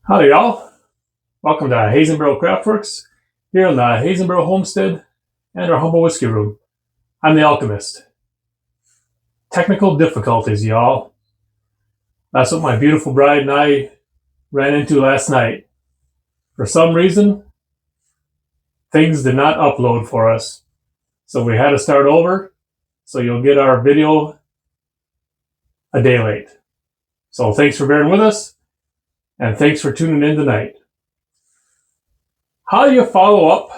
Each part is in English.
Howdy, y'all. Welcome to HazeandBarrelCraftworks here on the Haze and Barrel Homestead and our humble whiskey room. I'm the alchemist. Technical difficulties, y'all. That's what my beautiful bride and I ran into last night. For some reason, things did not upload for us. So we had to start over. So you'll get our video a day late. So thanks for bearing with us. And thanks for tuning in tonight. How do you follow up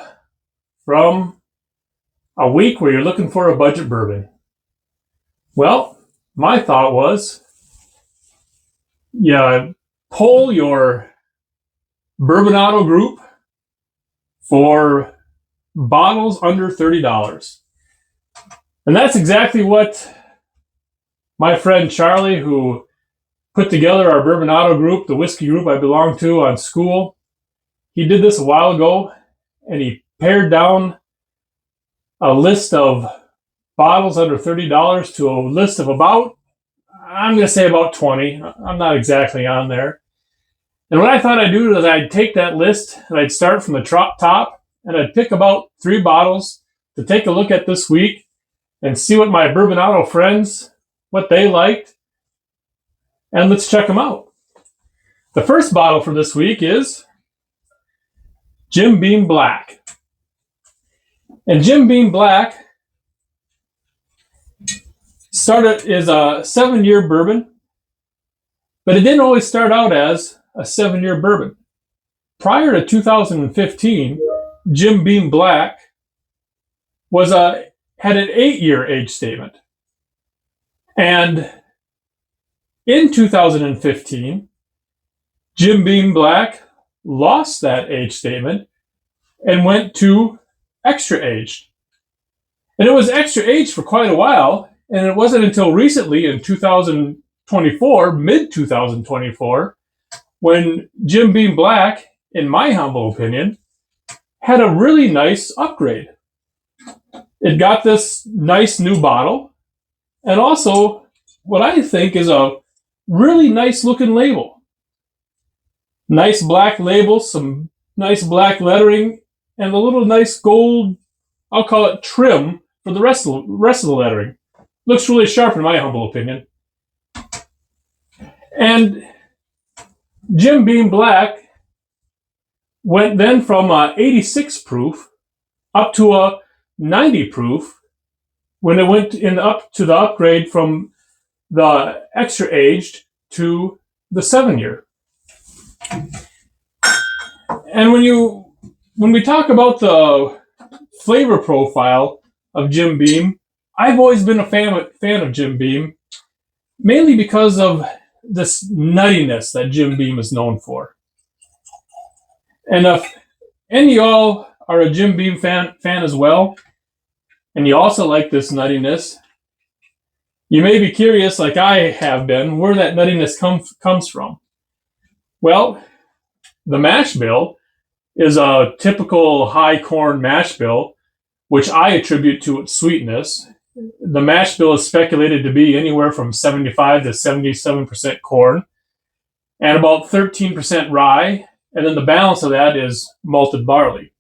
from a week where you're looking for a budget bourbon? Well, my thought was, you poll your Bourbon Auto group for bottles under $30. And that's exactly what my friend Charlie, who put together our Bourbon Auto group, the whiskey group I belong to on school, he did this a while ago, and he pared down a list of bottles under $30 to a list of about, I'm going to say about 20. I'm not exactly on there. And what I thought I'd do is I'd take that list and I'd start from the top and I'd pick about 3 bottles to take a look at this week and see what my Bourbon Auto friends, what they liked, and let's check them out. The first bottle for this week is Jim Beam Black. And Jim Beam Black is a 7-year bourbon, but it didn't always start out as a 7-year bourbon. Prior to 2015, Jim Beam Black had an 8-year age statement. And in 2015, Jim Beam Black lost that age statement and went to extra aged. And it was extra aged for quite a while, and it wasn't until recently in 2024, mid-2024, when Jim Beam Black, in my humble opinion, had a really nice upgrade. It got this nice new bottle, and also what I think is a really nice looking label. Nice black label, some nice black lettering, and a little nice gold, I'll call it trim, for the rest of the lettering. Looks really sharp in my humble opinion. And Jim Beam Black went then from 86 proof up to a 90 proof when it went up to the upgrade from the extra aged to the 7-year. And when we talk about the flavor profile of Jim Beam, I've always been a fan of Jim Beam, mainly because of this nuttiness that Jim Beam is known for. And if any of y'all are a Jim Beam fan as well, and you also like this nuttiness, you may be curious, like I have been, where that nuttiness comes from. Well, the mash bill is a typical high corn mash bill, which I attribute to its sweetness. The mash bill is speculated to be anywhere from 75 to 77% corn and about 13% rye, and then the balance of that is malted barley.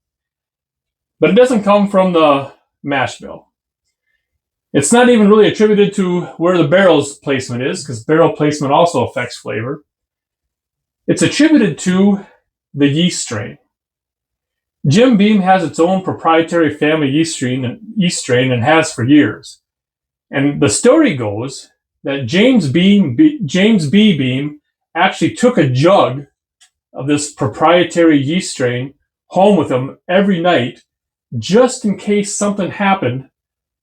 But it doesn't come from the mash bill. It's not even really attributed to where the barrel's placement is, because barrel placement also affects flavor. It's attributed to the yeast strain. Jim Beam has its own proprietary family yeast strain and has for years. And the story goes that James B. Beam actually took a jug of this proprietary yeast strain home with him every night, just in case something happened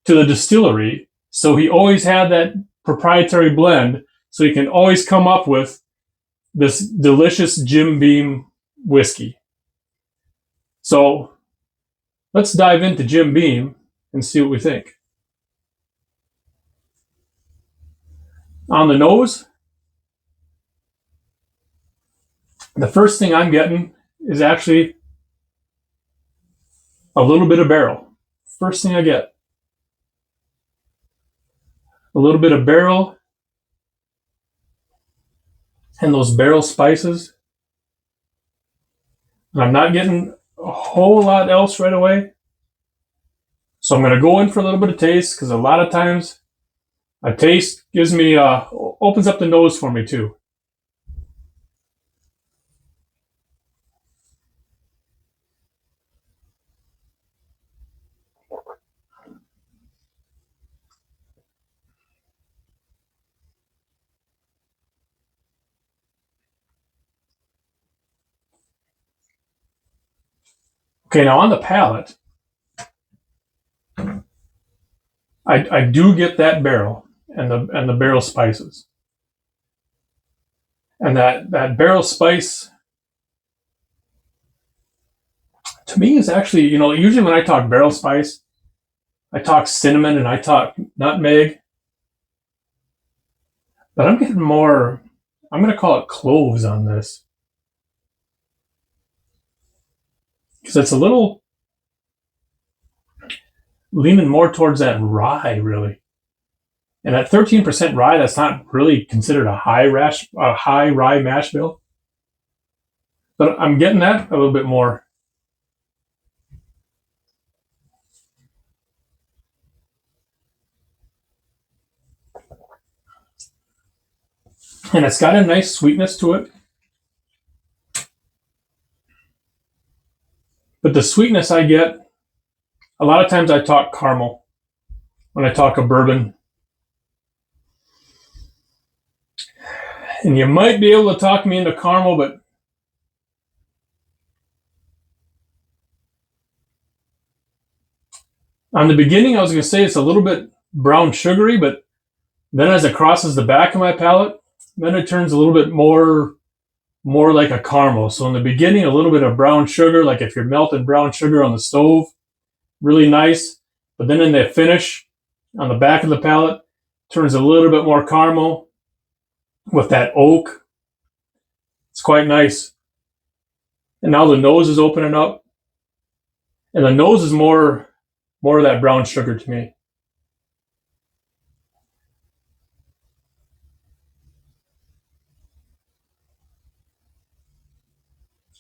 to the distillery. So he always had that proprietary blend, so he can always come up with this delicious Jim Beam whiskey. So let's dive into Jim Beam and see what we think. On the nose, the first thing I'm getting is actually a little bit of barrel. First thing I get. A little bit of barrel and those barrel spices. and I'm not getting a whole lot else right away. So I'm going to go in for a little bit of taste, because a lot of times a taste gives me, opens up the nose for me too. Okay, now on the palate, I do get that barrel and the barrel spices. And that barrel spice, to me, is actually, usually when I talk barrel spice, I talk cinnamon and I talk nutmeg. But I'm getting more, I'm going to call it cloves on this. Because it's a little leaning more towards that rye, really. And at 13% rye, that's not really considered a high rye mash bill. But I'm getting that a little bit more. And it's got a nice sweetness to it. But the sweetness I get, a lot of times I talk caramel when I talk a bourbon. And you might be able to talk me into caramel, but on the beginning, I was going to say it's a little bit brown sugary, but then as it crosses the back of my palate, then it turns a little bit more like a caramel. So in the beginning, a little bit of brown sugar, like if you're melting brown sugar on the stove, really nice. But then in the finish, on the back of the palate, turns a little bit more caramel with that oak. It's quite nice. And now the nose is opening up. And the nose is more of that brown sugar to me.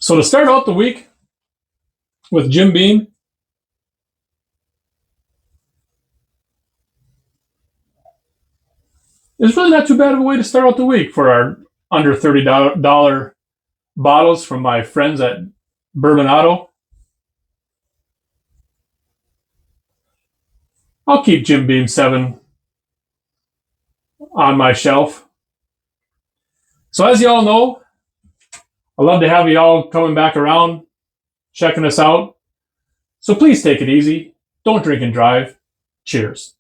So to start out the week with Jim Beam, it's really not too bad of a way to start out the week for our under $30 bottles from my friends at Bourbon Auto. I'll keep Jim Beam 7 on my shelf. So as you all know, I love to have you all coming back around, checking us out. So please take it easy. Don't drink and drive. Cheers.